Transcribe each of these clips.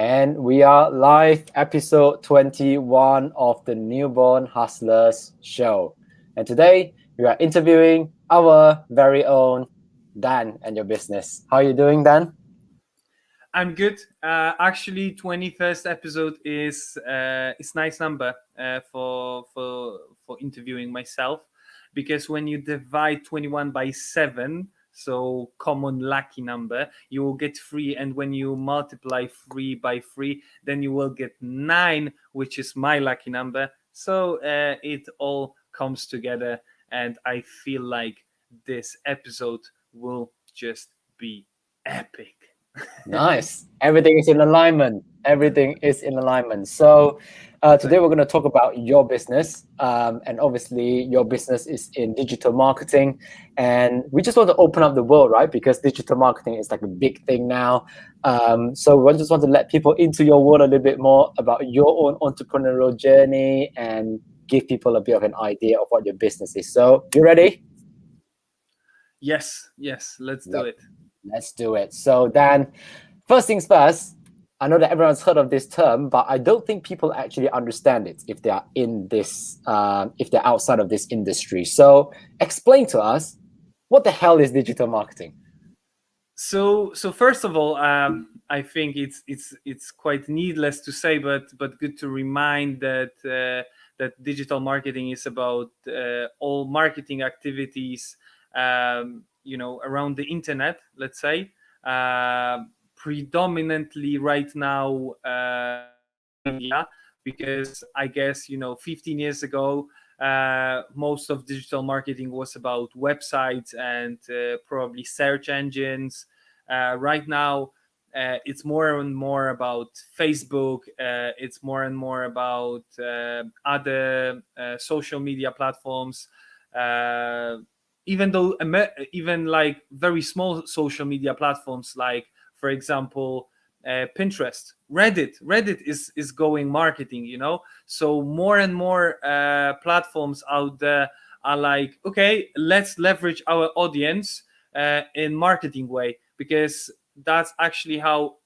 And we are live, episode 21 of the Newborn Hustlers show. And today we are interviewing our very own Dan and your business. How are you doing, Dan? I'm good. Actually, 21st episode is nice number for interviewing myself, because when you divide 21 by 7, so common lucky number, you will get 3, and when you multiply 3 by 3, then you will get 9, which is my lucky number. So it all comes together, and I feel like this episode will just be epic. Nice. Everything is in alignment. Everything is in alignment. So today we're going to talk about your business. And obviously your business is in digital marketing. And we just want to open up the world, right? Because digital marketing is like a big thing now. So we just want to let people into your world a little bit more about your own entrepreneurial journey and give people a bit of an idea of what your business is. So you ready? Yes, let's do it. Let's do it. So Dan, first things first, I know that everyone's heard of this term, but I don't think people actually understand it if they are in this, if they're outside of this industry. So explain to us, what the hell is digital marketing? So first of all, I think it's quite needless to say, but good to remind that that digital marketing is about all marketing activities, around the internet, let's say, predominantly right now media, because I guess 15 years ago most of digital marketing was about websites and probably search engines. Right now it's more and more about Facebook. It's more and more about other social media platforms. Even though even like very small social media platforms, like for example Pinterest, Reddit is going marketing. So more and more platforms out there are like, okay, let's leverage our audience in marketing way, because that's actually how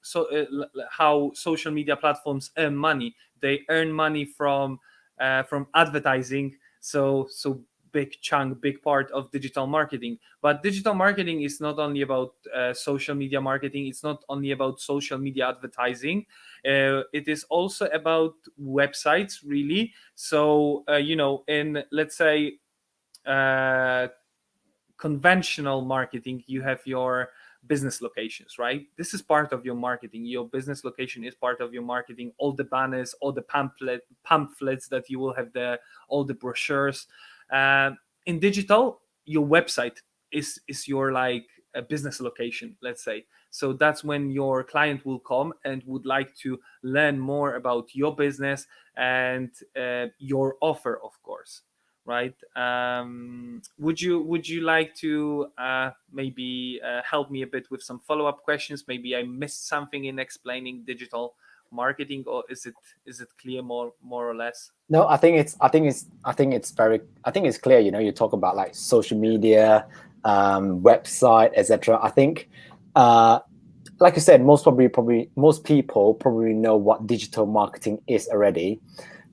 social media platforms earn money. They earn money from advertising. So big part of digital marketing. But digital marketing is not only about social media marketing. It's not only about social media advertising. It is also about websites, really. So in, let's say, conventional marketing, you have your business locations, right? This is part of your marketing. Your business location is part of your marketing. All the banners, all the pamphlets that you will have there, all the brochures. In digital, your website is your like a business location, let's say. So that's when your client will come and would like to learn more about your business and your offer, of course, right? Would you like to maybe help me a bit with some follow-up questions? Maybe I missed something in explaining digital marketing, or is it clear more or less? No, I think it's clear. You talk about like social media, website, etc. I think, like you said, most people probably know what digital marketing is already,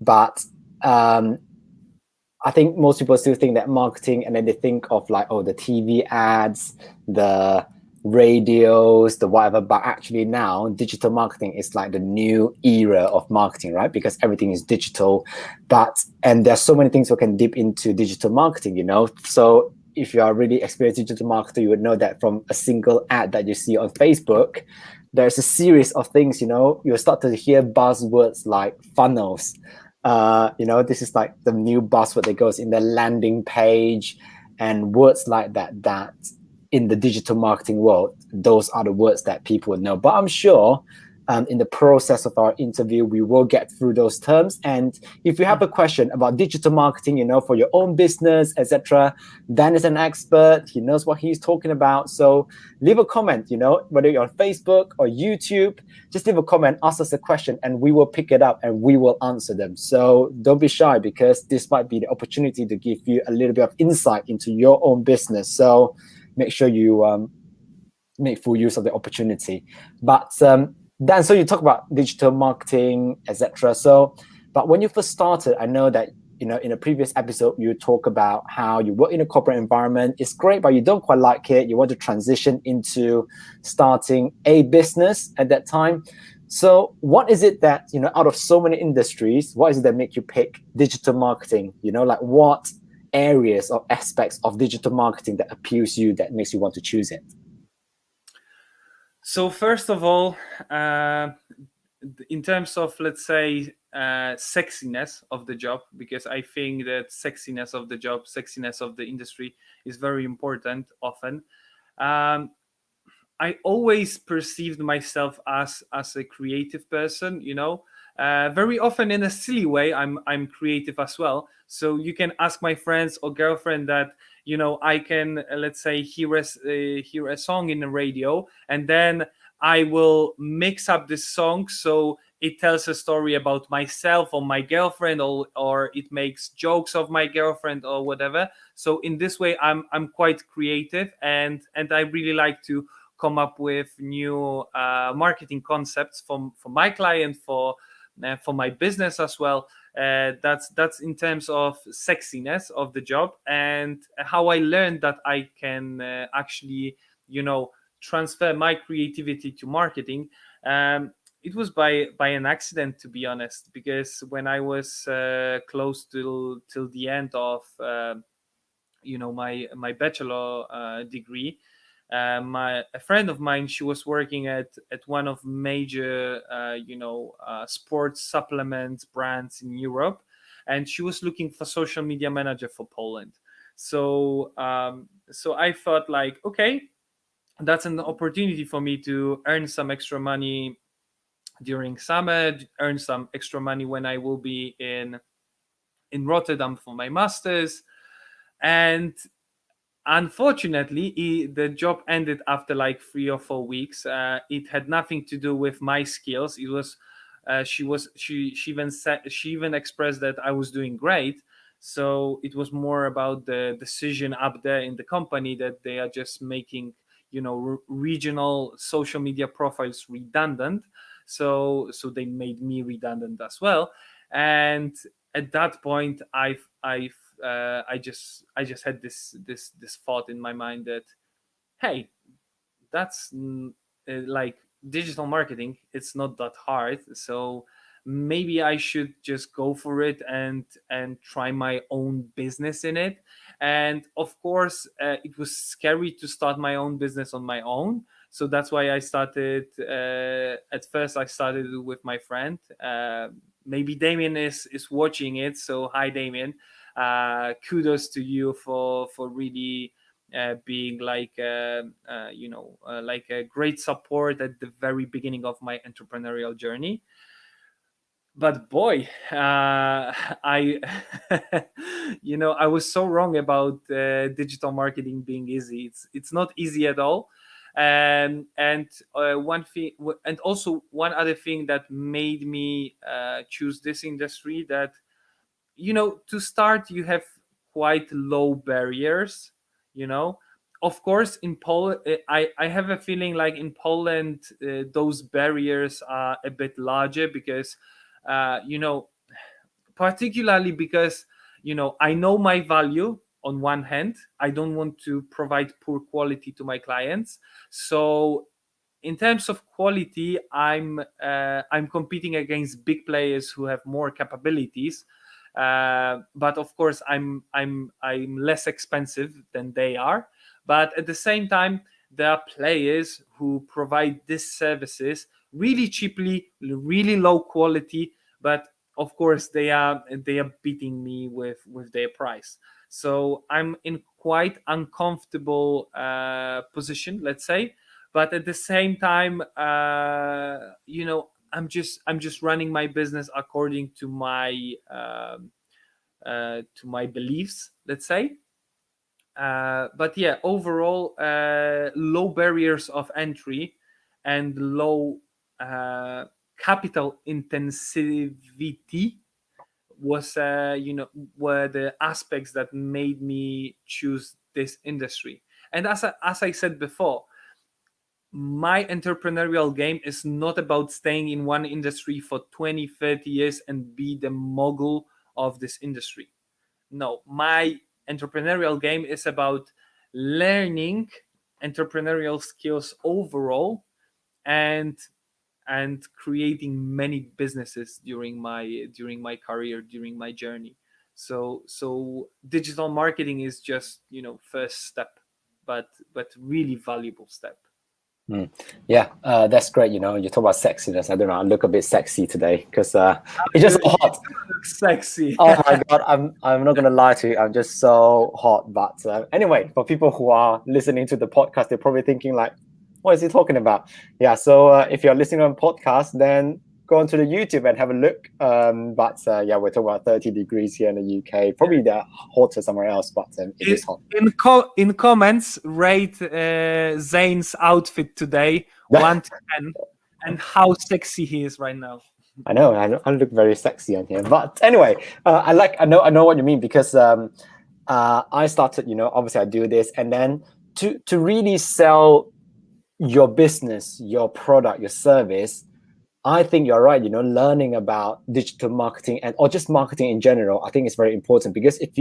but I think most people still think that marketing, and then they think of like, oh, the TV ads, the radios, the whatever. But actually now digital marketing is like the new era of marketing, right? Because everything is digital. And there's so many things we can dip into digital marketing, So if you are really experienced digital marketer, you would know that from a single ad that you see on Facebook, there's a series of things, you'll start to hear buzzwords like funnels. This is like the new buzzword that goes in the landing page, and words like that in the digital marketing world, those are the words that people would know. But I'm sure in the process of our interview, we will get through those terms. And if you have a question about digital marketing, for your own business, etc., Dan is an expert. He knows what he's talking about. So leave a comment, whether you're on Facebook or YouTube, just leave a comment, ask us a question, and we will pick it up and we will answer them. So don't be shy, because this might be the opportunity to give you a little bit of insight into your own business. So make sure you make full use of the opportunity. But Dan, so you talk about digital marketing, etc. So, but when you first started, I know that in a previous episode you talk about how you work in a corporate environment. It's great, but you don't quite like it. You want to transition into starting a business at that time. So, what is it that out of so many industries, what is it that make you pick digital marketing? Like what areas or aspects of digital marketing that appeals you that makes you want to choose it? So first of all, in terms of, let's say, sexiness of the job, because I think that sexiness of the job, sexiness of the industry is very important often. um, I always perceived myself as a creative person, very often in a silly way. I'm creative as well. So you can ask my friends or girlfriend that, I can, let's say, hear a song in the radio, and then I will mix up this song so it tells a story about myself or my girlfriend, or it makes jokes of my girlfriend or whatever. So in this way, I'm quite creative, and I really like to come up with new marketing concepts for my client, for my business as well. That's in terms of sexiness of the job, and how I learned that I can actually, transfer my creativity to marketing. It was by an accident, to be honest, because when I was close till the end of my bachelor degree, a friend of mine, she was working at one of major sports supplement brands in Europe, and she was looking for social media manager for Poland. So I thought, like, okay, that's an opportunity for me to earn some extra money during summer, earn some extra money when I will be in Rotterdam for my masters. And unfortunately, the job ended after like 3 or 4 weeks. It had nothing to do with my skills. It was she even said, she even expressed that I was doing great. So it was more about the decision up there in the company that they are just making, regional social media profiles redundant. So they made me redundant as well. And at that point, I just had this thought in my mind that, hey, that's like digital marketing. It's not that hard. So maybe I should just go for it and try my own business in it. And of course, it was scary to start my own business on my own. So that's why I started. At first, I started with my friend. Maybe Damien is watching it. So hi, Damien. Kudos to you for really being like like a great support at the very beginning of my entrepreneurial journey. But boy, I I was so wrong about digital marketing being easy. It's not easy at all. And one thing, and also one other thing that made me choose this industry, that to start you have quite low barriers. you know of course, in Poland, I have a feeling like in Poland, those barriers are a bit larger, because particularly because I know my value. On one hand, I don't want to provide poor quality to my clients. So in terms of quality, I'm competing against big players who have more capabilities. But of course, I'm less expensive than they are. But at the same time, there are players who provide these services really cheaply, really low quality. But of course, they are beating me with their price. So I'm in quite uncomfortable position, let's say. But at the same time, I'm just running my business according to my beliefs, let's say. But yeah, overall, low barriers of entry and low uh, capital intensivity was were the aspects that made me choose this industry. And as I said before, my entrepreneurial game is not about staying in one industry for 20, 30 years and be the mogul of this industry. No, my entrepreneurial game is about learning entrepreneurial skills overall, and creating many businesses during my career, during my journey. So digital marketing is just, first step, but really valuable step. Yeah, that's great. You talk about sexiness. I don't know. I look a bit sexy today because it's just so You hot. look sexy. Oh my God, I'm not gonna lie to you. I'm just so hot. But anyway, for people who are listening to the podcast, they're probably thinking like, "What is he talking about?" Yeah. So if you're listening on podcast, then go onto the YouTube and have a look. But yeah, we're talking about 30 degrees here in the UK. Probably they're hotter somewhere else, but it is hot. In comments, rate Zayne's outfit today 1 to 10, and how sexy he is right now. I know, I look very sexy on here. But anyway, I know what you mean, because I started, obviously I do this, and then to really sell your business, your product, your service, I think you're right. Learning about digital marketing or just marketing in general, I think it's very important, because if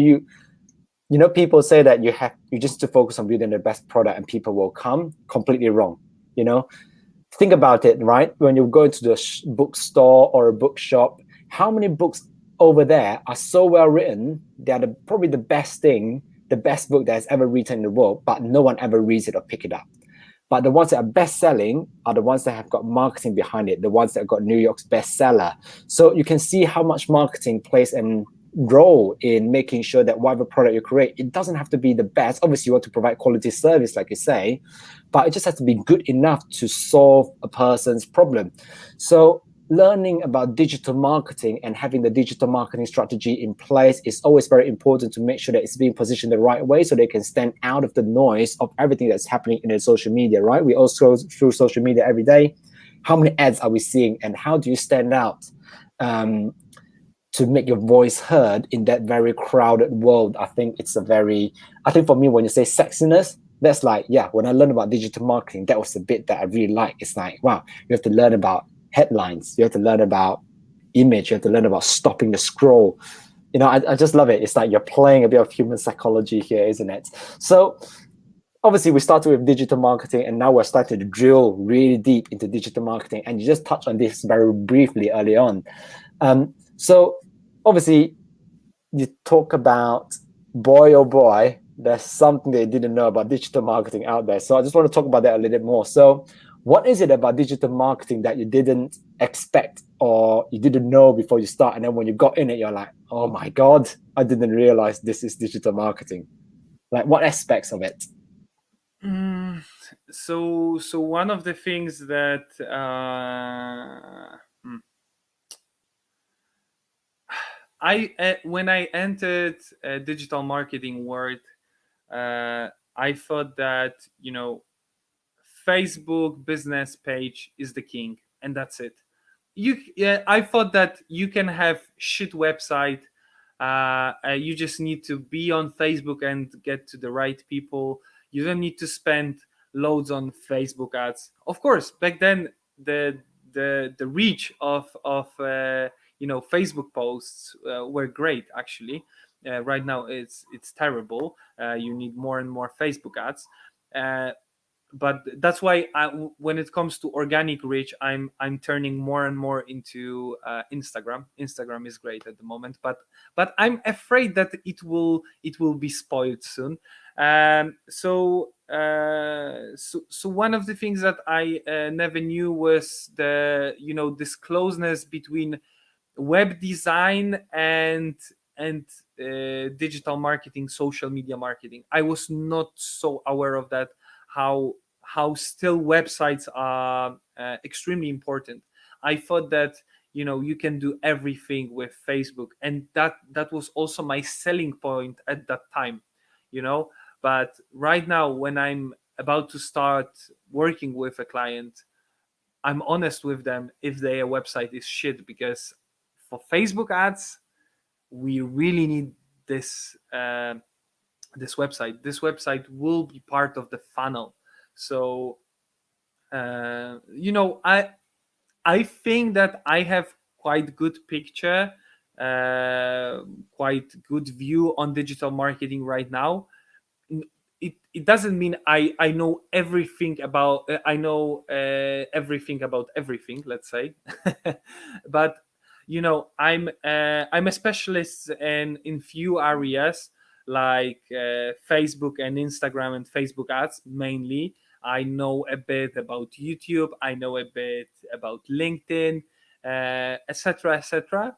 people say that you just to focus on building the best product and people will come. Completely wrong. Think about it, right? When you go to the bookstore or a bookshop, how many books over there are so well written? They are probably the best book that's ever written in the world, but no one ever reads it or pick it up. But the ones that are best selling are the ones that have got marketing behind it, the ones that have got New York's bestseller. So you can see how much marketing plays a role in making sure that whatever product you create, it doesn't have to be the best. Obviously, you want to provide quality service, like you say, but it just has to be good enough to solve a person's problem. So learning about digital marketing and having the digital marketing strategy in place is always very important, to make sure that it's being positioned the right way, so they can stand out of the noise of everything that's happening in the social media, right? We all scroll through social media every day. How many ads are we seeing, and how do you stand out to make your voice heard in that very crowded world? I think for me, when you say sexiness, that's like, yeah, when I learned about digital marketing, that was the bit that I really like. It's like, wow, you have to learn about headlines, you have to learn about image, you have to learn about stopping the scroll. I just love it. It's like you're playing a bit of human psychology here, isn't it? So obviously we started with digital marketing, and now we're starting to drill really deep into digital marketing, and you just touched on this very briefly early on. So obviously you talk about, boy oh boy, there's something they didn't know about digital marketing out there. So I just want to talk about that a little bit more. So what is it about digital marketing that you didn't expect or you didn't know before you start, and then when you got in it, you're like, oh my God, I didn't realize this is digital marketing? Like, what aspects of it? So one of the things that when I entered digital marketing world, I thought that Facebook business page is the king, and that's it. I thought that you can have shit website. You just need to be on Facebook and get to the right people. You don't need to spend loads on Facebook ads. Of course, back then the reach of Facebook posts were great, actually. Right now it's terrible. You need more and more Facebook ads. But that's why when it comes to organic reach, I'm turning more and more into Instagram. Instagram is great at the moment, but I'm afraid that it will be spoiled soon. So one of the things that I never knew was the this closeness between web design and digital marketing, social media marketing. I was not so aware of that, how still websites are extremely important. I thought that you can do everything with Facebook, and that was also my selling point at that time. But right now, when I'm about to start working with a client, I'm honest with them if their website is shit, because for Facebook ads, we really need this this website. This website will be part of the funnel. So I think that I have quite good picture, quite good view on digital marketing right now. It doesn't mean I know everything about everything about everything, let's say. But I'm a specialist in few areas, like Facebook and Instagram and Facebook ads mainly. I know a bit about YouTube, I know a bit about LinkedIn, etc, etc.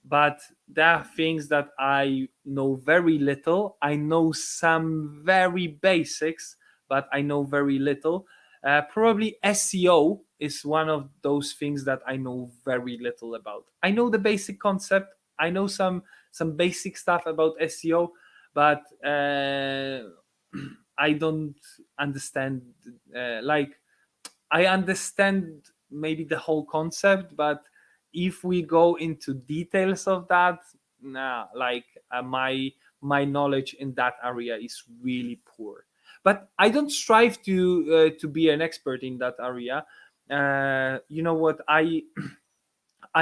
But there are things that I know very little. I know some very basics, but I know very little. Probably SEO is one of those things that I know very little about. I know the basic concept. I know some basic stuff about SEO, but I don't understand. Like, I understand maybe the whole concept, but if we go into details of that, nah, like my knowledge in that area is really poor. But I don't strive to be an expert in that area. You know what? I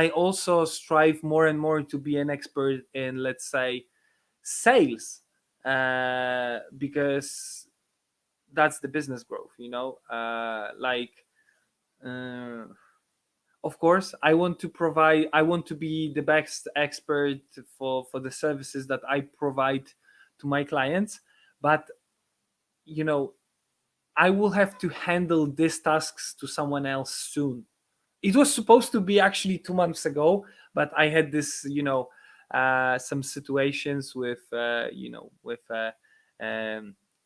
also strive more and more to be an expert in, let's say, sales, because that's the business growth. Uh, of course, I want to be the best expert for the services that I provide to my clients. But you know I will have to handle these tasks to someone else soon. It was supposed to be actually 2 months ago, but I had this some situations with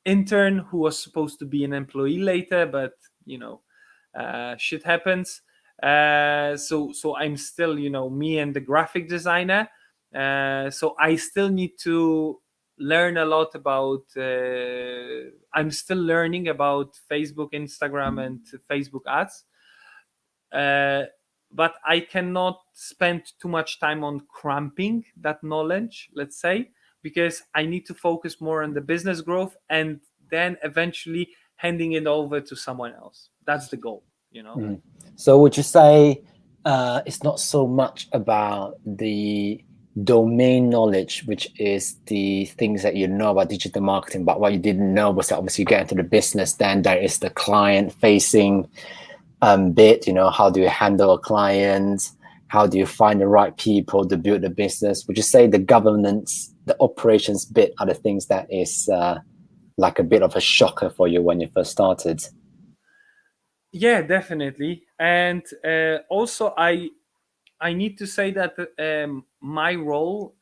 intern who was supposed to be an employee later, but shit happens. So I'm still, me and the graphic designer. So I still need to learn a lot about. I'm still learning about Facebook, Instagram, and Facebook ads. But I cannot spend too much time on cramping that knowledge, let's say, because I need to focus more on the business growth and then eventually handing it over to someone else. That's the goal. So would you say it's not so much about the domain knowledge, which is the things that you know about digital marketing, but what you didn't know was that obviously you get into the business, then there is the client facing bit, how do you handle a client? How do you find the right people to build the business? Would you say the governance, the operations bit are the things that is like a bit of a shocker for you when you first started? Yeah, definitely. And also I need to say that my role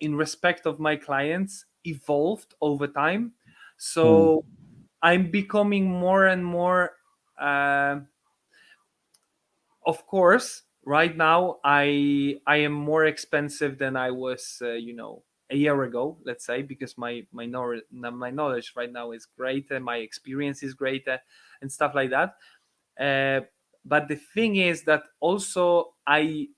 in respect of my clients evolved over time. So I'm becoming more and more of course, right now I am more expensive than I was a year ago, let's say, because my knowledge right now is greater, my experience is greater, and stuff like that. But the thing is that also I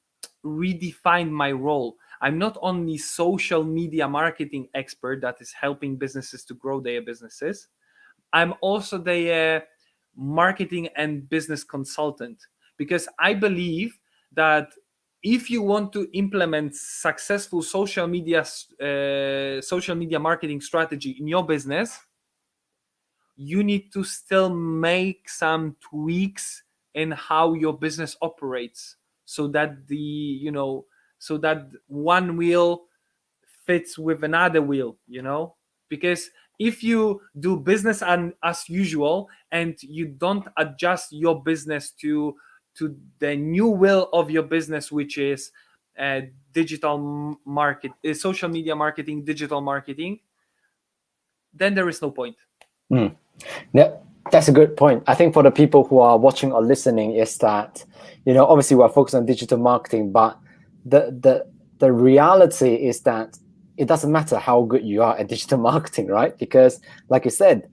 redefined my role. I'm not only social media marketing expert that is helping businesses to grow their businesses. I'm also the marketing and business consultant, because I believe that if you want to implement successful social media marketing strategy in your business, you need to still make some tweaks in how your business operates, so that so that one wheel fits with another wheel, because if you do business as usual and you don't adjust your business to the new will of your business, which is social media marketing, digital marketing, then there is no point. Yeah, that's a good point. I think for the people who are watching or listening is that, obviously we're focused on digital marketing, but the reality is that it doesn't matter how good you are at digital marketing, right? Because like you said,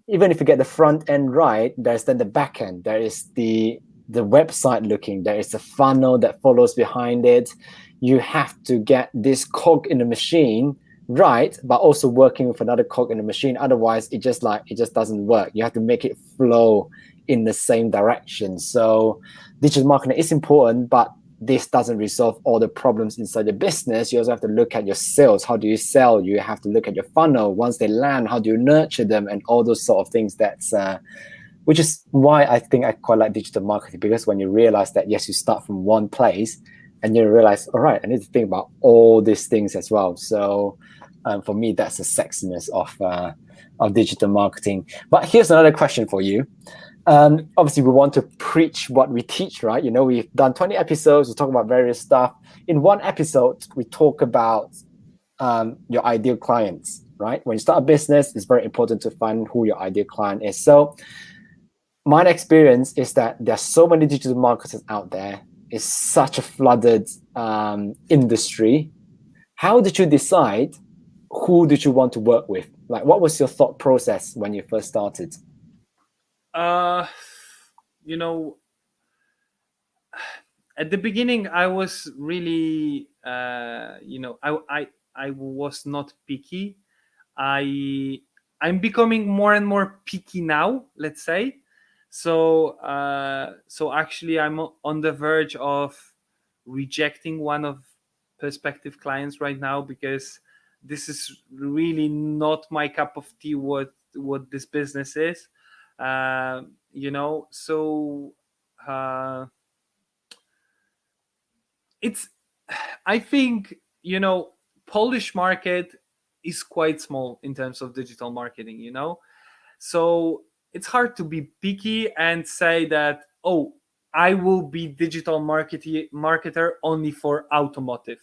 even if you get the front end right, there's then the back end. There is the website looking, there is a funnel that follows behind it. You have to get this cog in the machine right, but also working with another cog in the machine. Otherwise, it just doesn't work. You have to make it flow in the same direction. So digital marketing is important, but this doesn't resolve all the problems inside the business. You also have to look at your sales. How do you sell? You have to look at your funnel. Once they land, how do you nurture them, and all those sort of things. That's which is why I think I quite like digital marketing, because when you realize that, yes, you start from one place and you realize, all right, I need to think about all these things as well. So for me, that's the sexiness of digital marketing. But here's another question for you. Obviously, we want to preach what we teach, right? You know, we've done 20 episodes, we talk about various stuff. In one episode, we talk about your ideal clients, right? When you start a business, it's very important to find who your ideal client is. So my experience is that there's so many digital marketers out there. It's such a flooded industry. How did you decide who did you want to work with? Like, what was your thought process when you first started? You know, at the beginning, I was really, I was not picky. I'm becoming more and more picky now, let's say. So actually, I'm on the verge of rejecting one of prospective clients right now, because this is really not my cup of tea. What this business is, So it's, I think, Polish market is quite small in terms of digital marketing. So it's hard to be picky and say that, oh, I will be digital marketer only for automotive.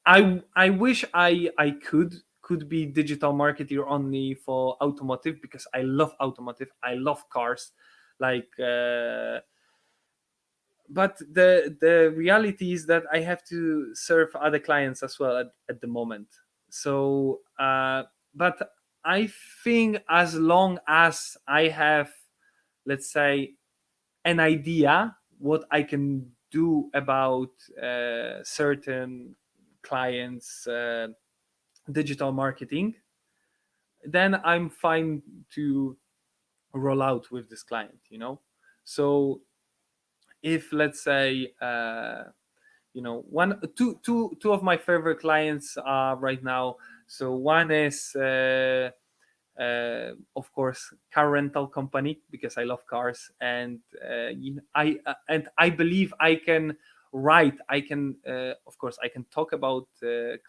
I wish I could be digital marketer only for automotive, because I love automotive. I love cars, like. But the reality is that I have to serve other clients as well at the moment. So, but I think as long as I have, let's say, an idea what I can do about certain clients' digital marketing, then I'm fine to roll out with this client. So if, let's say, two of my favorite clients are right now. So one is of course car rental company, because I love cars, and I believe I can write. Of course I can talk about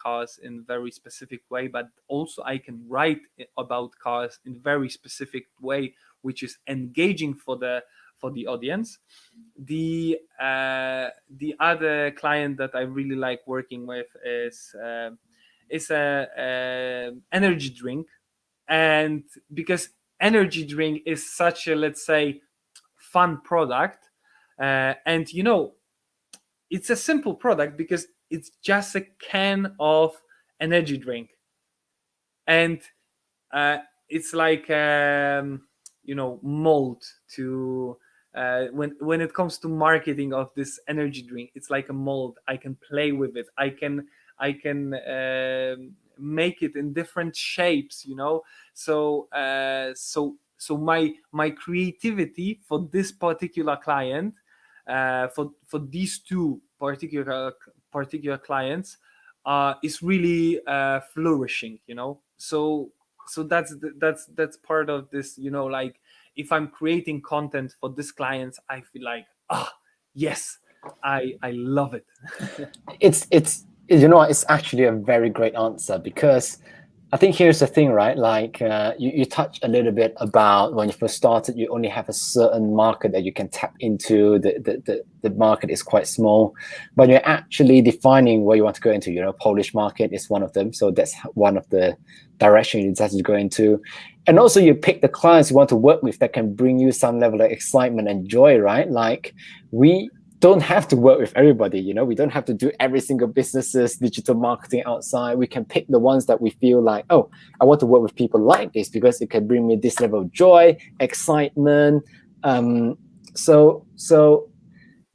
cars in very specific way, but also I can write about cars in very specific way, which is engaging for the audience. The other client that I really like working with is a energy drink. And because energy drink is such a, let's say, fun product, and it's a simple product because it's just a can of energy drink, and it's like mold to when it comes to marketing of this energy drink. It's like a mold. I can play with it. I can make it in different shapes. So my creativity for this particular client, for these two particular clients, is really flourishing. So that's part of this. Like, if I'm creating content for this clients, I feel like, yes, I love it. It's it's actually a very great answer, because I think here's the thing, right? Like you touched a little bit about when you first started, you only have a certain market that you can tap into. The market is quite small, but you're actually defining where you want to go into. Polish market is one of them, so that's one of the direction you decide to go into. And also you pick the clients you want to work with that can bring you some level of excitement and joy, right? Like, we don't have to work with everybody. We don't have to do every single business's digital marketing outside. We can pick the ones that we feel like, oh, I want to work with people like this because it can bring me this level of joy, excitement. So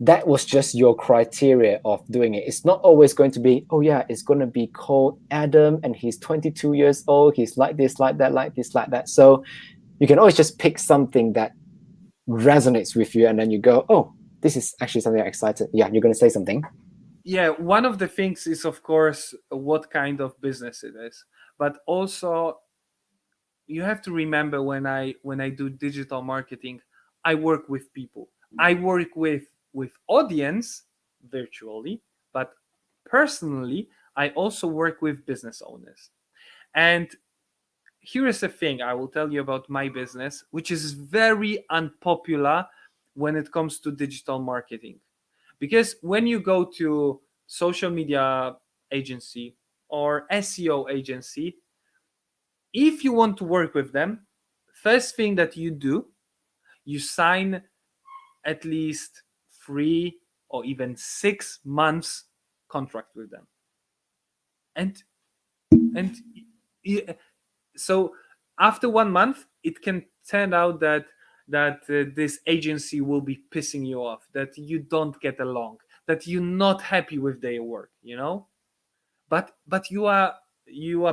that was just your criteria of doing it. It's not always going to be, oh yeah, it's going to be called Adam and he's 22 years old. He's like this, like that, like this, like that. So you can always just pick something that resonates with you, and then you go, oh, this is actually something I'm excited. Yeah, you're going to say something. Yeah, one of the things is, of course, what kind of business it is, but also you have to remember, when I do digital marketing, I work with people. I work with audience virtually, but personally I also work with business owners. And here is the thing I will tell you about my business, which is very unpopular when it comes to digital marketing. Because when you go to social media agency or SEO agency, if you want to work with them, first thing that you do, you sign at least 3 or even 6 months contract with them. And so after 1 month, it can turn out that this agency will be pissing you off, that you don't get along, that you're not happy with their work, but you are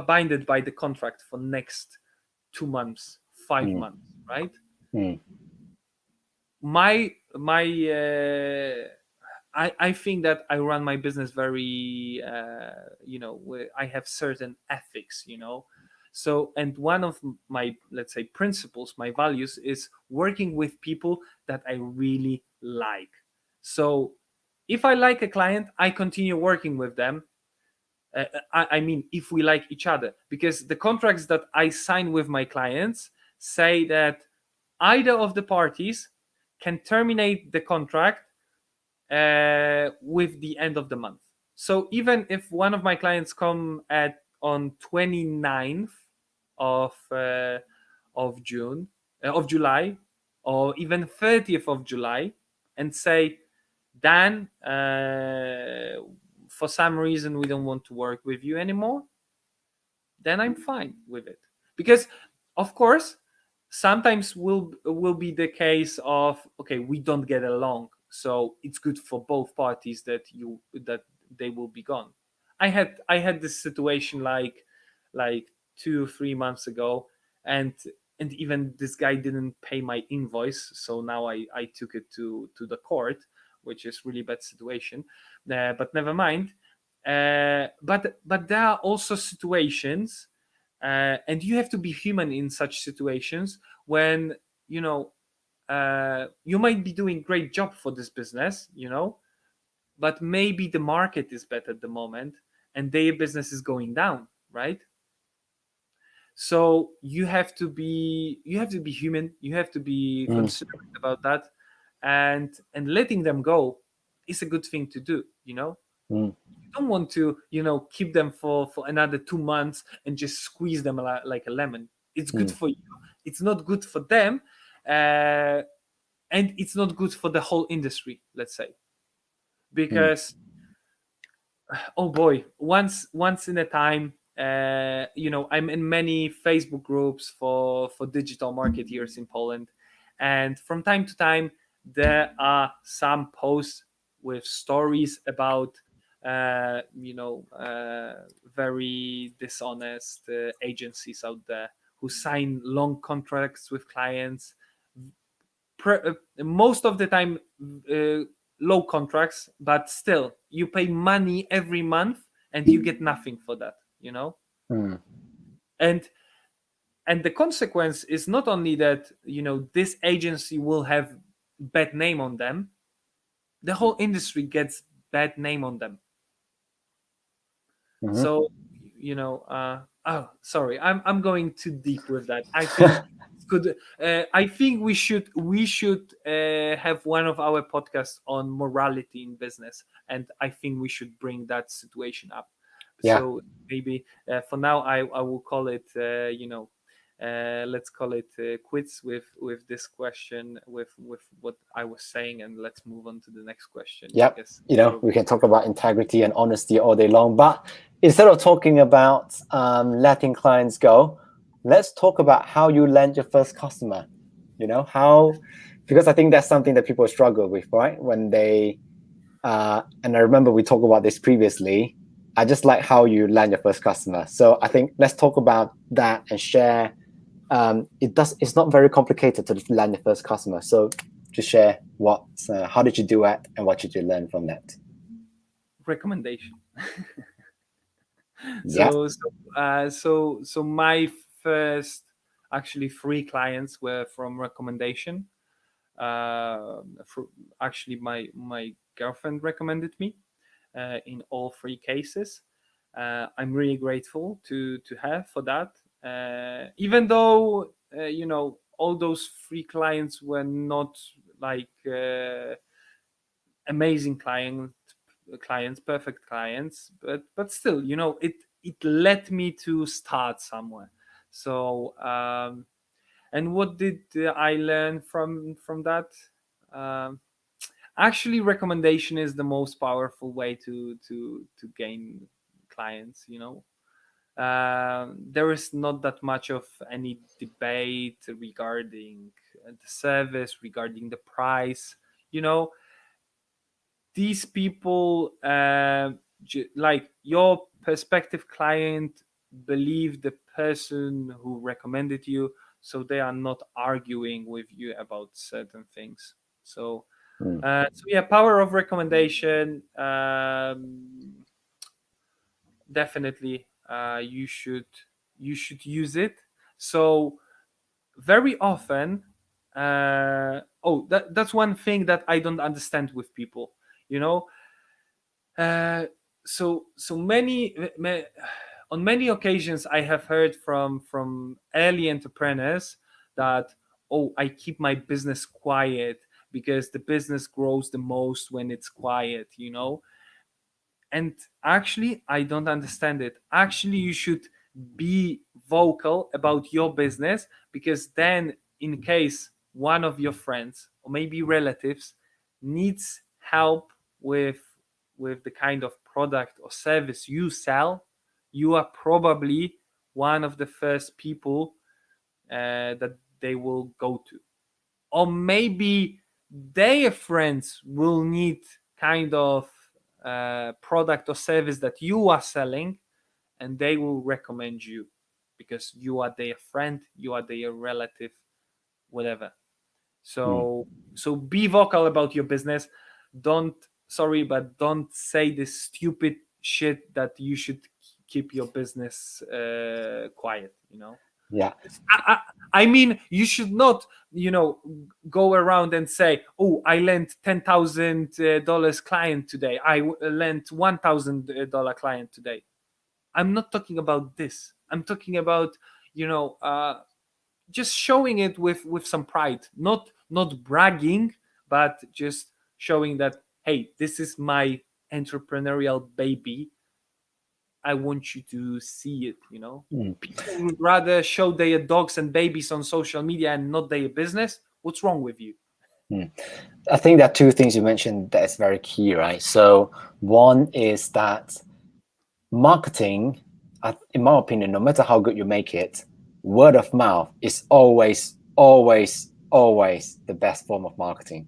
binded by the contract for next 2 months, 5 months, right? My I think that I run my business very I have certain ethics, so, and one of my, let's say, principles, my values, is working with people that I really like. So if I like a client, I continue working with them. I mean, if we like each other, because the contracts that I sign with my clients say that either of the parties can terminate the contract with the end of the month. So even if one of my clients come on 29th of June, of July, or even 30th of July, and say, Dan, for some reason we don't want to work with you anymore, then I'm fine with it. Because of course sometimes will be the case of, okay, we don't get along, so it's good for both parties that they will be gone. I had this situation like 2 or 3 months ago, and even this guy didn't pay my invoice, so now I took it to the court, which is really bad situation, but never mind. But there are also situations, and you have to be human in such situations, when you might be doing great job for this business, but maybe the market is better at the moment and their business is going down, right? So you have to be human, you have to be considerate about that, and letting them go is a good thing to do. You don't want to keep them for another 2 months and just squeeze them like a lemon. It's good for you, it's not good for them, and it's not good for the whole industry, let's say. Because oh boy, once in a time, I'm in many Facebook groups for digital marketeers in Poland, and from time to time there are some posts with stories about very dishonest agencies out there who sign long contracts with clients, most of the time low contracts, but still you pay money every month and you get nothing for that, and the consequence is not only that this agency will have bad name on them, the whole industry gets bad name on them. So oh, sorry, I'm going too deep with that. I think I think we should have one of our podcasts on morality in business, and I think we should bring that situation up. Yeah. So maybe for now I will call it let's call it quits with this question, with what I was saying, and let's move on to the next question. Yep. We can talk about integrity and honesty all day long, but instead of talking about letting clients go, let's talk about how you land your first customer. How because I think that's something that people struggle with, right? When they, and I remember we talked about this previously. I just like how you land your first customer. So I think let's talk about that and share. It's not very complicated to land your first customer. So just share how did you do it and what did you learn from that? Recommendation. Yeah. So my first actually 3 clients were from recommendation. Actually, my girlfriend recommended me in all 3 cases. I'm really grateful to her for that. Even though all those 3 clients were not like amazing clients, perfect clients, but still, it led me to start somewhere. So and what did I learn from that? Um, Actually, recommendation is the most powerful way to gain clients. There is not that much of any debate regarding the service, regarding the price. You know, these people, like your prospective client, believe the person who recommended you, so they are not arguing with you about certain things. So yeah, power of recommendation. Definitely, you should use it. So very often, that's one thing that I don't understand with people. You know, so on many occasions I have heard from early entrepreneurs that, oh, I keep my business quiet because the business grows the most when it's quiet. And actually, I don't understand it. Actually, you should be vocal about your business, because then, in case one of your friends or maybe relatives needs help with the kind of product or service you sell, you are probably one of the first people that they will go to. Or maybe their friends will need kind of product or service that you are selling, and they will recommend you because you are their friend, you are their relative, whatever. So be vocal about your business. Don't say this stupid shit that you should keep your business quiet. Yeah. I mean, you should not, go around and say, "Oh, I lent $10,000 client today. I lent $1,000 client today." I'm not talking about this. I'm talking about, just showing it with some pride, not bragging, but just showing that, hey, this is my entrepreneurial baby. I want you to see it. People would rather show their dogs and babies on social media and not their business. What's wrong with you? I think there are 2 things you mentioned that is very key, right? So one is that marketing, in my opinion, no matter how good you make it, word of mouth is always the best form of marketing.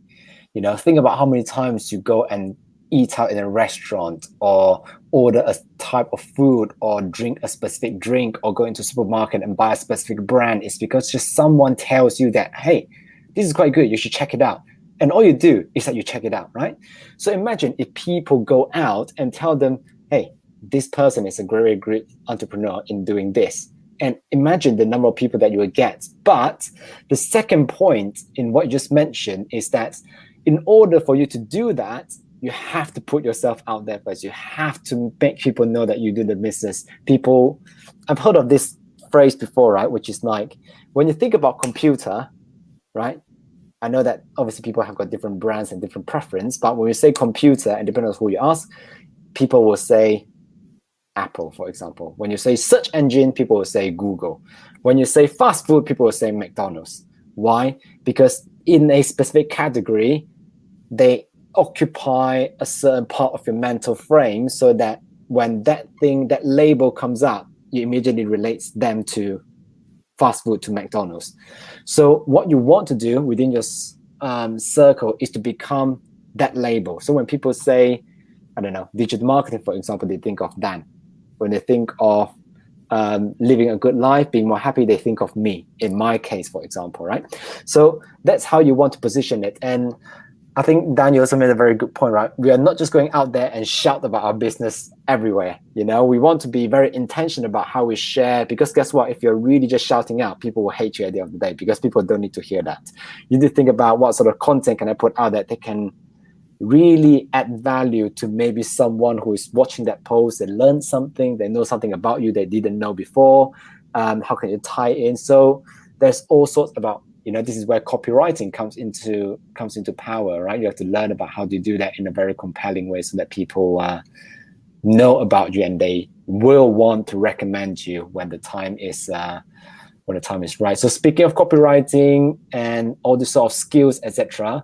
Think about how many times you go and eat out in a restaurant, or order a type of food, or drink a specific drink, or go into a supermarket and buy a specific brand. It's because just someone tells you that, hey, this is quite good, you should check it out. And all you do is that you check it out, right? So imagine if people go out and tell them, hey, this person is a great entrepreneur in doing this. And imagine the number of people that you will get. But the second point in what you just mentioned is that in order for you to do that, you have to put yourself out there first. You have to make people know that you do the business. I've heard of this phrase before, right? Which is like, when you think about computer, right? I know that obviously people have got different brands and different preference, but when you say computer, and depending on who you ask, people will say Apple, for example. When you say search engine, people will say Google. When you say fast food, people will say McDonald's. Why? Because in a specific category, they occupy a certain part of your mental frame, so that when that label comes up, you immediately relates them to fast food, to McDonald's. So what you want to do within your circle is to become that label. So when people say, I don't know, digital marketing, for example, they think of Dan. When they think of living a good life, being more happy, they think of me, in my case, for example, right? So that's how you want to position it. And I think Daniel also made a very good point, right? We are not just going out there and shout about our business everywhere. You know, we want to be very intentional about how we share, because guess what? If you're really just shouting out, people will hate you at the end of the day, because people don't need to hear that. You need to think about what sort of content can I put out that they can really add value to maybe someone who is watching that post. They learn something, they know something about you they didn't know before. How can you tie in? So there's all sorts about, you know, this is where copywriting comes into power, right? You have to learn about how to do that in a very compelling way so that people know about you and they will want to recommend you when the time is right. So speaking of copywriting and all the sort of skills, etc.,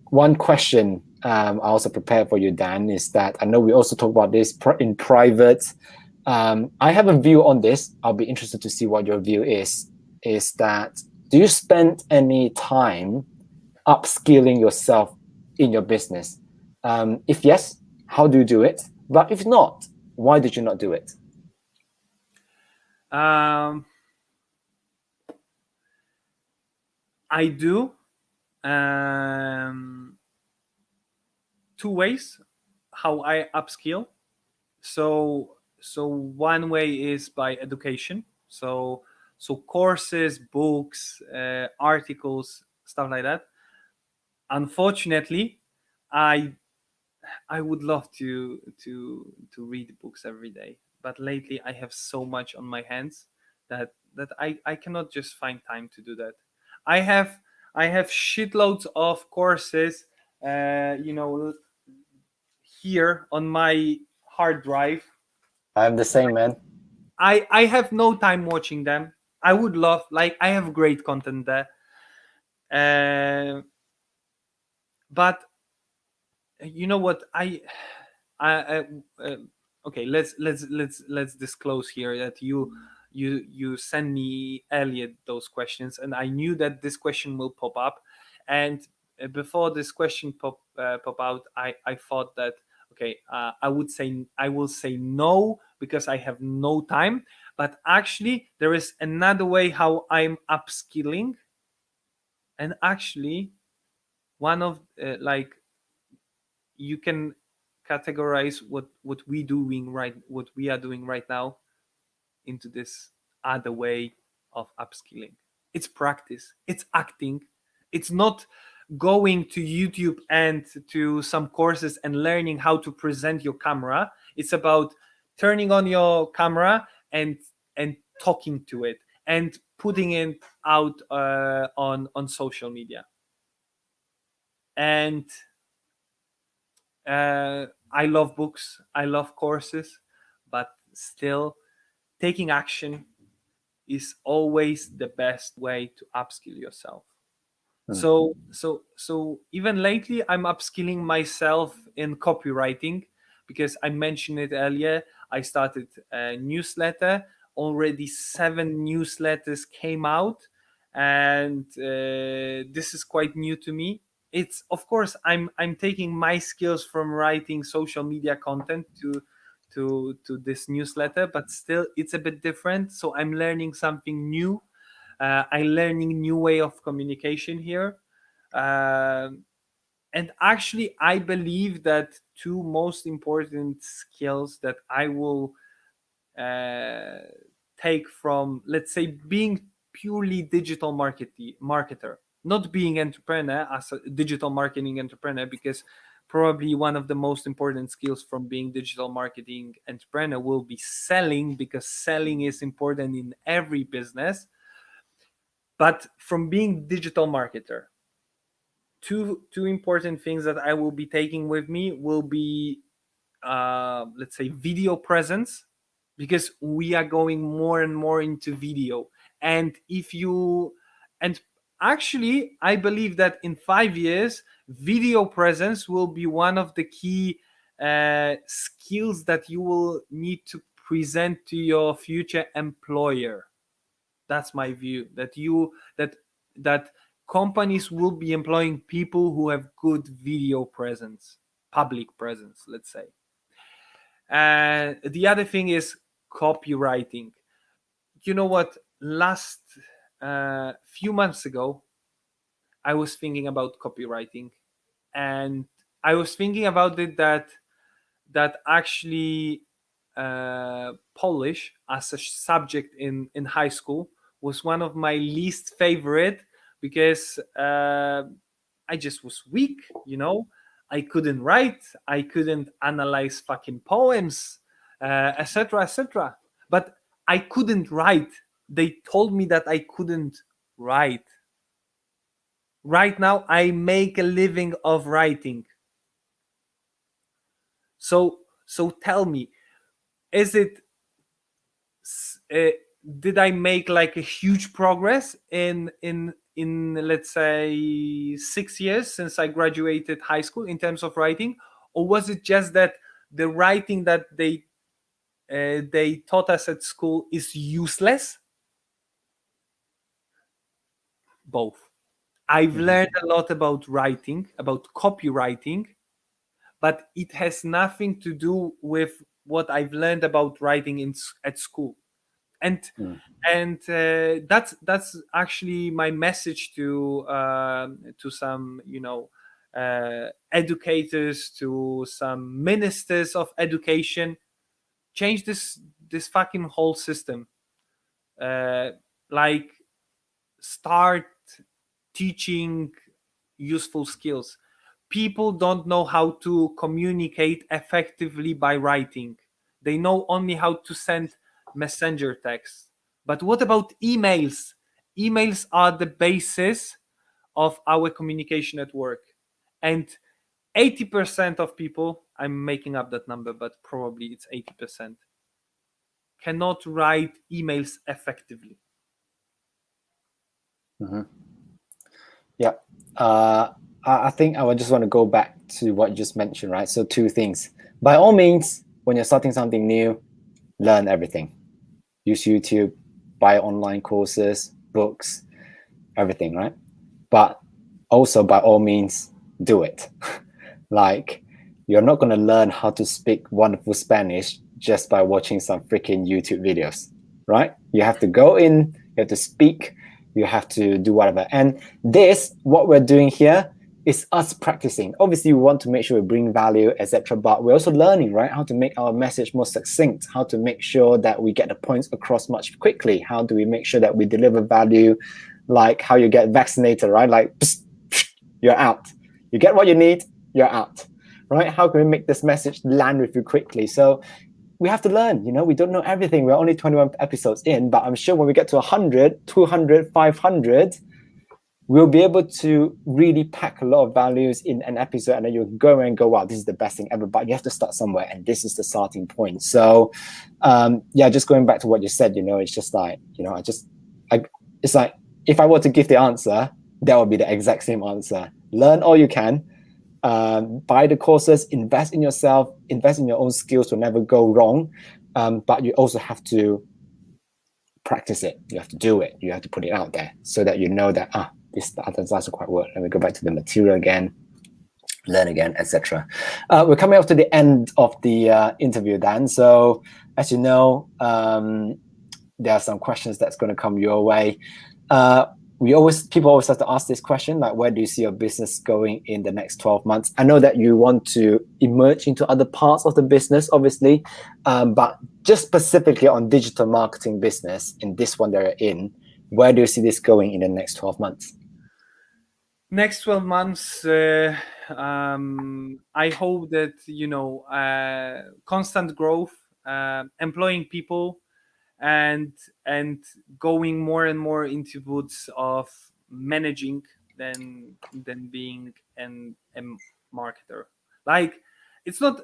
one question I also prepared for you, Dan, is that I know we also talk about this in private. I have a view on this. I'll be interested to see what your view is that, do you spend any time upskilling yourself in your business? If yes, how do you do it? But if not, why did you not do it? I do. Two ways how I upskill. So one way is by education. So courses, books, articles, stuff like that. Unfortunately, I would love to read books every day, but lately I have so much on my hands that I cannot just find time to do that. I have shitloads of courses, here on my hard drive. I'm the same, man. I have no time watching them. I would love, like, I have great content there, but you know what, okay, let's disclose here that you send me earlier those questions, and I knew that this question will pop up. And before this question pop out, I thought that, okay, I will say no because I have no time. But actually there is another way how I'm upskilling. And actually, one of like, you can categorize what we are doing right now into this other way of upskilling. It's practice, it's acting. It's not going to YouTube and to some courses and learning how to present your camera. It's about turning on your camera and talking to it and putting it out on social media. And I love books, I love courses, but still, taking action is always the best way to upskill yourself. So even lately, I'm upskilling myself in copywriting, because I mentioned it earlier. I started a newsletter. Already 7 newsletters came out, and this is quite new to me. It's, of course, I'm taking my skills from writing social media content to this newsletter, but still it's a bit different. So I'm learning something new. I'm learning new way of communication here. And actually, I believe that 2 most important skills that I will take from, let's say, being purely digital marketer, not being entrepreneur as a digital marketing entrepreneur, because probably one of the most important skills from being digital marketing entrepreneur will be selling, because selling is important in every business. But from being digital marketer, two important things that I will be taking with me will be, let's say, video presence, because we are going more and more into video. And actually, I believe that in 5 years, video presence will be one of the key skills that you will need to present to your future employer. That's my view. That companies will be employing people who have good video presence, public presence, let's say. And the other thing is copywriting. You know what? Last few months ago, I was thinking about copywriting, and I was thinking about it that actually Polish as a subject in high school was one of my least favorite, because I just was weak, I couldn't write, I couldn't analyze fucking poems, etc., etc. But I couldn't write. They told me that I couldn't write. Right now, I make a living of writing. So tell me, is it did I make like a huge progress in let's say 6 years since I graduated high school in terms of writing, or was it just that the writing that they taught us at school is useless? Both. I've learned a lot about writing, about copywriting, but it has nothing to do with what I've learned about writing at school. And that's actually my message to some educators, to some ministers of education. Change this fucking whole system. Like, start teaching useful skills. People don't know how to communicate effectively by writing. They know only how to send messenger text. But what about emails? Emails are the basis of our communication at work. And 80% of people, I'm making up that number, but probably it's 80%, cannot write emails effectively. Yeah. I think I would just want to go back to what you just mentioned, right? So two things. By all means, when you're starting something new, learn everything. Use YouTube, buy online courses, books, everything, right? But also, by all means, do it. Like, you're not going to learn how to speak wonderful Spanish just by watching some freaking YouTube videos, right? You have to go in, you have to speak, you have to do whatever. And what we're doing here is us practicing. Obviously, we want to make sure we bring value, etc. But we're also learning, right? How to make our message more succinct, how to make sure that we get the points across much quickly. How do we make sure that we deliver value, like how you get vaccinated, right? Like, psst, you're out. You get what you need, you're out, right? How can we make this message land with you quickly? So we have to learn, we don't know everything. We're only 21 episodes in, but I'm sure when we get to 100, 200, 500, we'll be able to really pack a lot of values in an episode, and then you'll go and go, wow, this is the best thing ever. But you have to start somewhere, and this is the starting point. So just going back to what you said, it's just like, it's like, if I were to give the answer, that would be the exact same answer. Learn all you can, buy the courses, invest in yourself, invest in your own skills to never go wrong. But you also have to practice it. You have to do it. You have to put it out there so that you know that, this doesn't quite work. Let me go back to the material again, learn again, etc. We're coming up to the end of the interview, Dan. So as you know, there are some questions that's going to come your way. People always have to ask this question, like, where do you see your business going in the next 12 months? I know that you want to emerge into other parts of the business, obviously, but just specifically on digital marketing business, in this one that you're in, where do you see this going in the next 12 months? Next 12 months, I hope that, constant growth, employing people, and going more and more into woods of managing than being a marketer. Like, it's not,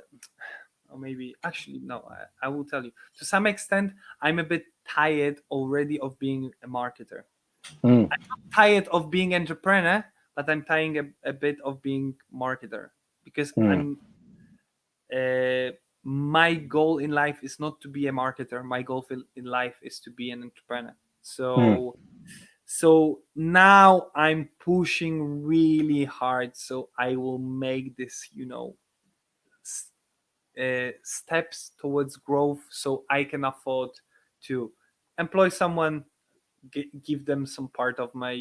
or maybe actually no, I will tell you, to some extent I'm a bit tired already of being a marketer. I'm not tired of being entrepreneur, but I'm tired a bit of being marketer, because my goal in life is not to be a marketer. My goal in life is to be an entrepreneur. So So now I'm pushing really hard, so I will make this, steps towards growth, so I can afford to employ someone, give them some part of my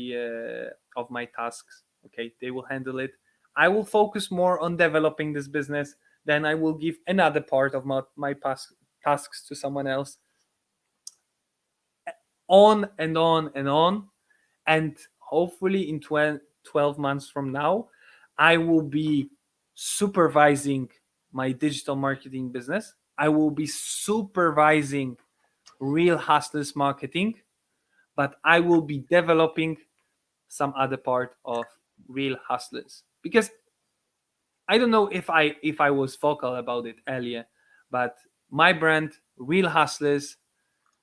tasks. Okay, they will handle it. I will focus more on developing this business. Then I will give another part of my tasks to someone else. On and on and on. And hopefully in 12 months from now, I will be supervising my digital marketing business. I will be supervising Real Hustlers marketing, but I will be developing some other part of Real Hustlers, because I don't know if I was vocal about it earlier, but my brand, Real Hustlers,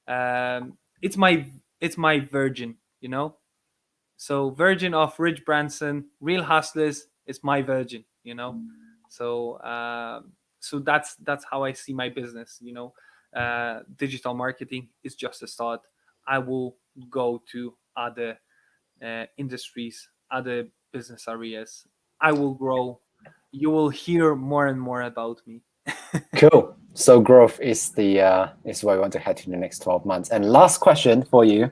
it's my virgin, So Virgin of Rich Branson, Real Hustlers is my virgin, So so that's how I see my business, Digital marketing is just a start. I will go to other industries, other business areas. I will grow. You will hear more and more about me. Cool. So growth is where we want to head to in the next 12 months. And last question for you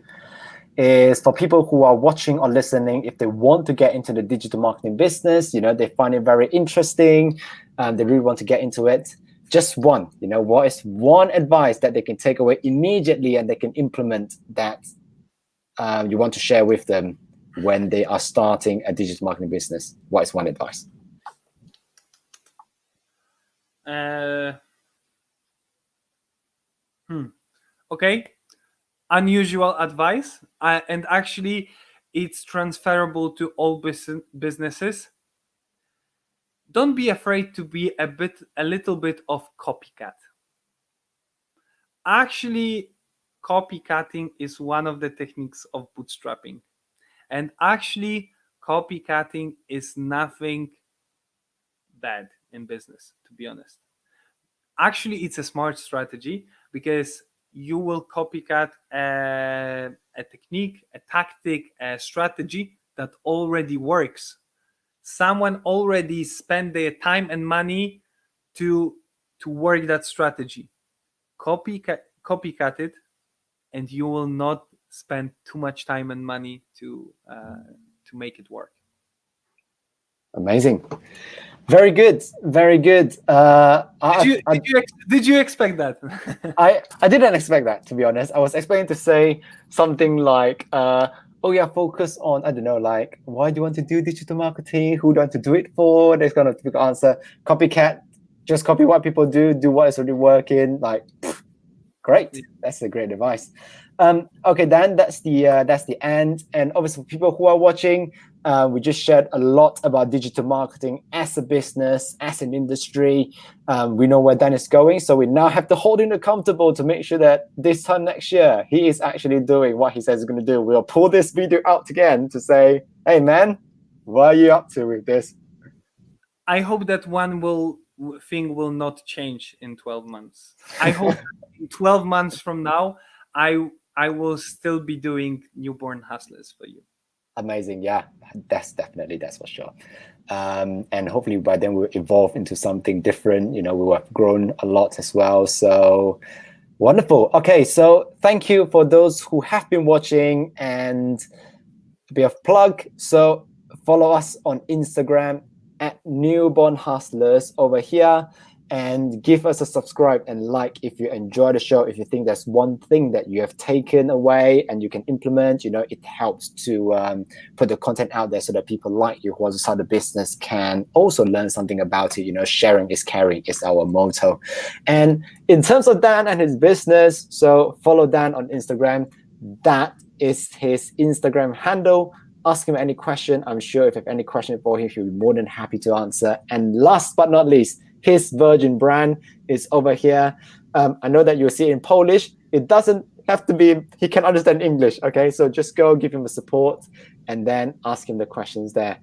is for people who are watching or listening, if they want to get into the digital marketing business, they find it very interesting, they really want to get into it. Just one, what is one advice that they can take away immediately and they can implement that you want to share with them when they are starting a digital marketing business? What is one advice? Okay. Unusual advice, and actually it's transferable to all businesses. Don't be afraid to be a little bit of copycat. Actually, copycatting is one of the techniques of bootstrapping, and actually copycatting is nothing bad in business, to be honest. Actually, it's a smart strategy, because you will copycat a technique, a tactic, a strategy that already works. Someone already spent their time and money to work that strategy. Copycat it, and you will not spend too much time and money to make it work. Amazing. Very good. Very good. Did you expect that? I didn't expect that, to be honest. I was expecting to say something like, oh yeah, focus on, I don't know, like, why do you want to do digital marketing? Who do you want to do it for? There's kind of typical answer. Copycat, just copy what people do what is already working. Like, great. Yeah. That's a great advice. Okay, Dan, that's the end. And obviously, for people who are watching, we just shared a lot about digital marketing as a business, as an industry. We know where Dan is going, so we now have to hold him accountable to make sure that this time next year, he is actually doing what he says he's going to do. We'll pull this video out again to say, hey, man, what are you up to with this? I hope that thing will not change in 12 months. I hope in 12 months from now, I will still be doing Newborn Hustlers for you. Amazing. Yeah, that's for sure. And hopefully by then we'll evolve into something different. We will have grown a lot as well. So wonderful. Okay, so thank you for those who have been watching, and a bit of plug. So follow us on Instagram at Newborn Hustlers over here, and give us a subscribe and like if you enjoy the show. If you think there's one thing that you have taken away and you can implement, it helps to put the content out there so that people like you who want to start a business can also learn something about it. Sharing is caring is our motto. And in terms of Dan and his business, so follow Dan on Instagram. That is his Instagram handle. Ask him any question. I'm sure if you have any question for him, he'll be more than happy to answer. And last but not least, his Virgin brand is over here. I know that you'll see it in Polish. It doesn't have to be, he can understand English, okay? So just go give him a support and then ask him the questions there.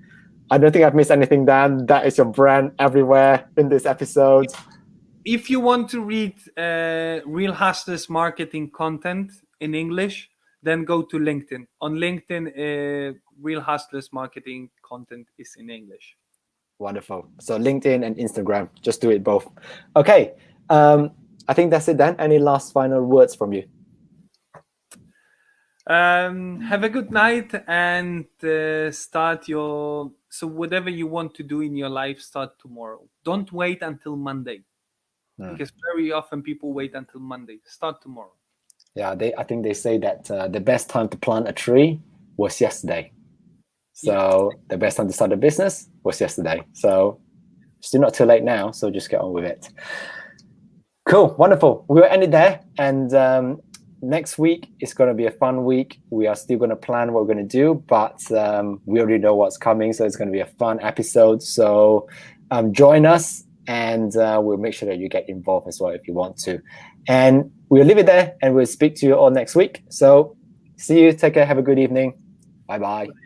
I don't think I've missed anything, Dan. That is your brand everywhere in this episode. If you want to read Real Hustlers marketing content in English, then go to LinkedIn. On LinkedIn, Real Hustlers marketing content is in English. Wonderful. So LinkedIn and Instagram, just do it both. Okay. I think that's it then. Any last final words from you? Have a good night and start your, so whatever you want to do in your life, start tomorrow. Don't wait until Monday, because very often people wait until Monday. Start tomorrow. Yeah, I think they say that the best time to plant a tree was yesterday. So the best time to start a business was yesterday. So still not too late now. So just get on with it. Cool, wonderful. We'll end it there. And next week is going to be a fun week. We are still going to plan what we're going to do, but we already know what's coming. So it's going to be a fun episode. So join us, and we'll make sure that you get involved as well if you want to. And we'll leave it there, and we'll speak to you all next week. So see you. Take care. Have a good evening. Bye-bye.